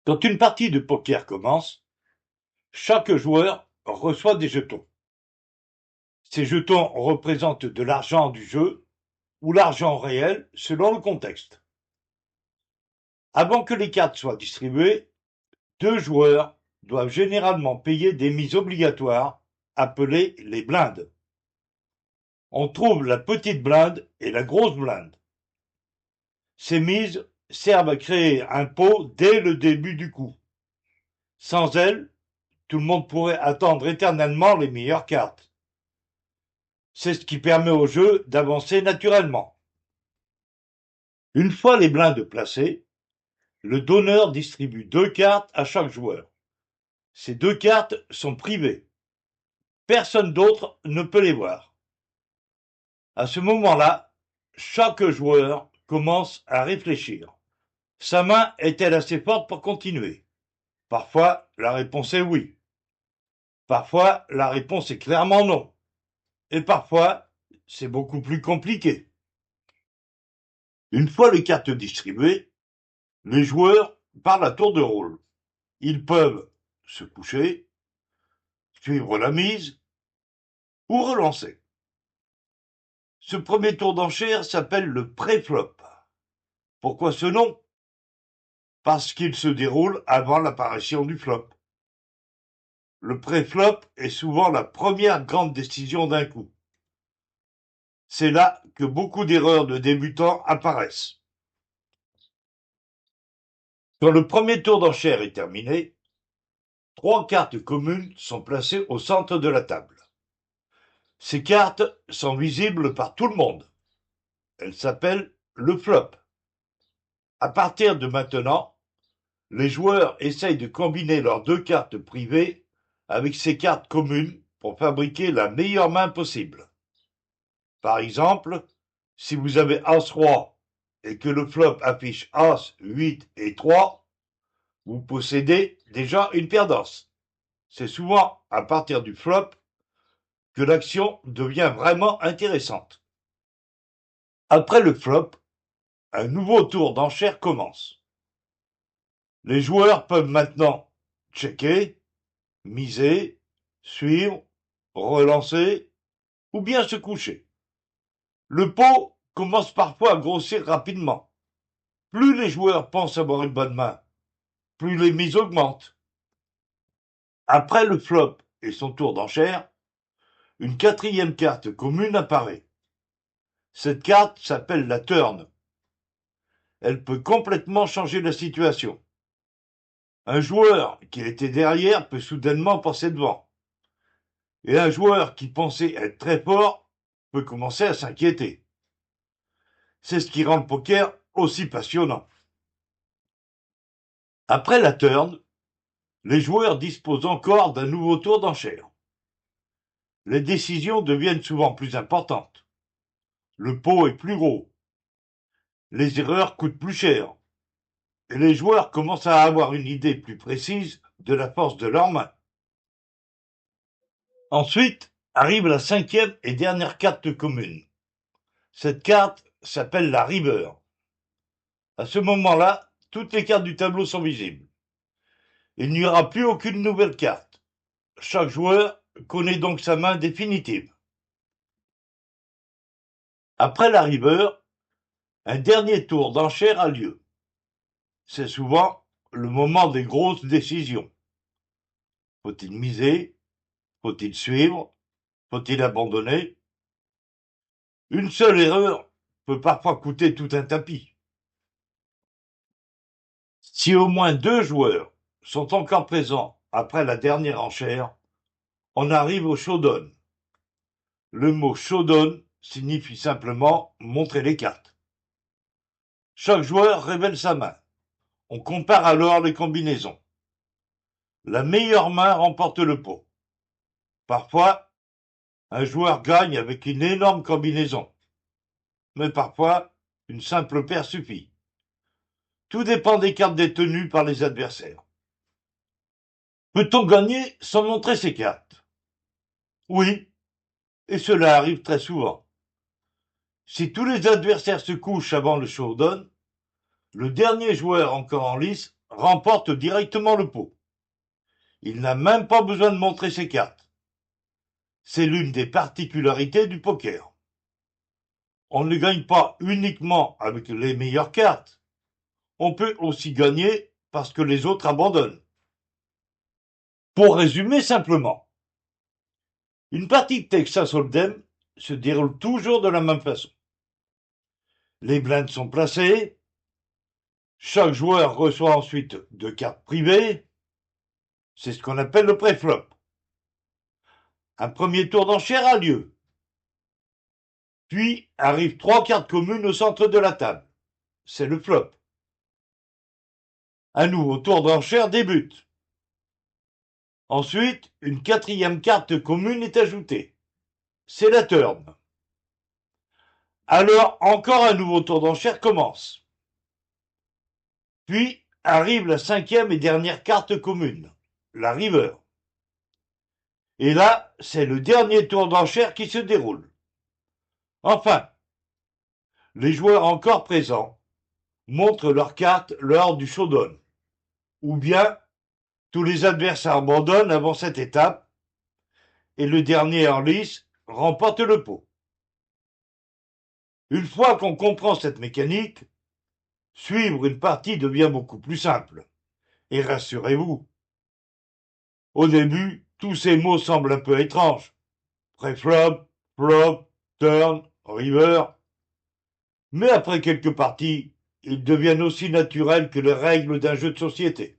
Quand une partie de poker commence, chaque joueur reçoit des jetons. Ces jetons représentent de l'argent du jeu ou l'argent réel selon le contexte. Avant que les cartes soient distribuées, deux joueurs doivent généralement payer des mises obligatoires appelées les blindes. On trouve la petite blinde et la grosse blinde. Ces mises servent à créer un pot dès le début du coup. Sans elles, tout le monde pourrait attendre éternellement les meilleures cartes. C'est ce qui permet au jeu d'avancer naturellement. Une fois les blindes placées, le donneur distribue deux cartes à chaque joueur. Ces deux cartes sont privées. Personne d'autre ne peut les voir. À ce moment-là, chaque joueur commence à réfléchir. Sa main est-elle assez forte pour continuer? Parfois, la réponse est oui. Parfois, la réponse est clairement non. Et parfois, c'est beaucoup plus compliqué. Une fois les cartes distribuées, les joueurs parlent à tour de rôle. Ils peuvent se coucher, suivre la mise ou relancer. Ce premier tour d'enchère s'appelle le pré-flop. Pourquoi ce nom? Parce qu'il se déroule avant l'apparition du flop. Le pré-flop est souvent la première grande décision d'un coup. C'est là que beaucoup d'erreurs de débutants apparaissent. Quand le premier tour d'enchère est terminé, trois cartes communes sont placées au centre de la table. Ces cartes sont visibles par tout le monde. Elles s'appellent le flop. À partir de maintenant, les joueurs essayent de combiner leurs deux cartes privées avec ces cartes communes pour fabriquer la meilleure main possible. Par exemple, si vous avez As-Roi et que le flop affiche As, 8 et 3, vous possédez déjà une paire d'As. C'est souvent à partir du flop que l'action devient vraiment intéressante. Après le flop, un nouveau tour d'enchère commence. Les joueurs peuvent maintenant checker, miser, suivre, relancer ou bien se coucher. Le pot commence parfois à grossir rapidement. Plus les joueurs pensent avoir une bonne main, plus les mises augmentent. Après le flop et son tour d'enchère, une quatrième carte commune apparaît. Cette carte s'appelle la turn. Elle peut complètement changer la situation. Un joueur qui était derrière peut soudainement passer devant. Et un joueur qui pensait être très fort peut commencer à s'inquiéter. C'est ce qui rend le poker aussi passionnant. Après la turn, les joueurs disposent encore d'un nouveau tour d'enchère. Les décisions deviennent souvent plus importantes. Le pot est plus gros. Les erreurs coûtent plus cher. Et les joueurs commencent à avoir une idée plus précise de la force de leurs mains. Ensuite arrive la cinquième et dernière carte commune. Cette carte s'appelle la river. À ce moment-là, toutes les cartes du tableau sont visibles. Il n'y aura plus aucune nouvelle carte. Chaque joueur connaît donc sa main définitive. Après la river, un dernier tour d'enchère a lieu. C'est souvent le moment des grosses décisions. Faut-il miser? Faut-il suivre? Faut-il abandonner? Une seule erreur peut parfois coûter tout un tapis. Si au moins deux joueurs sont encore présents après la dernière enchère, on arrive au showdown. Le mot showdown signifie simplement montrer les cartes. Chaque joueur révèle sa main. On compare alors les combinaisons. La meilleure main remporte le pot. Parfois, un joueur gagne avec une énorme combinaison. Mais parfois, une simple paire suffit. Tout dépend des cartes détenues par les adversaires. Peut-on gagner sans montrer ses cartes? Oui, et cela arrive très souvent. Si tous les adversaires se couchent avant le showdown, le dernier joueur encore en lice remporte directement le pot. Il n'a même pas besoin de montrer ses cartes. C'est l'une des particularités du poker. On ne gagne pas uniquement avec les meilleures cartes. On peut aussi gagner parce que les autres abandonnent. Pour résumer simplement, une partie de Texas Hold'em se déroule toujours de la même façon. Les blindes sont placées, chaque joueur reçoit ensuite 2 cartes privées, c'est ce qu'on appelle le pré-flop. Un premier tour d'enchère a lieu. Puis arrivent 3 cartes communes au centre de la table. C'est le flop. Un nouveau tour d'enchère débute. Ensuite, une 4e carte commune est ajoutée. C'est la turn. Alors, encore un nouveau tour d'enchère commence. Puis arrive la 5e et dernière carte commune, la river. Et là, c'est le dernier tour d'enchère qui se déroule. Enfin, les joueurs encore présents montrent leurs cartes lors du showdown. Ou bien, tous les adversaires abandonnent avant cette étape et le dernier en lice remporte le pot. Une fois qu'on comprend cette mécanique, suivre une partie devient beaucoup plus simple. Et rassurez-vous, au début, tous ces mots semblent un peu étranges. Pré-flop, flop, turn, river. Mais après quelques parties, ils deviennent aussi naturels que les règles d'un jeu de société.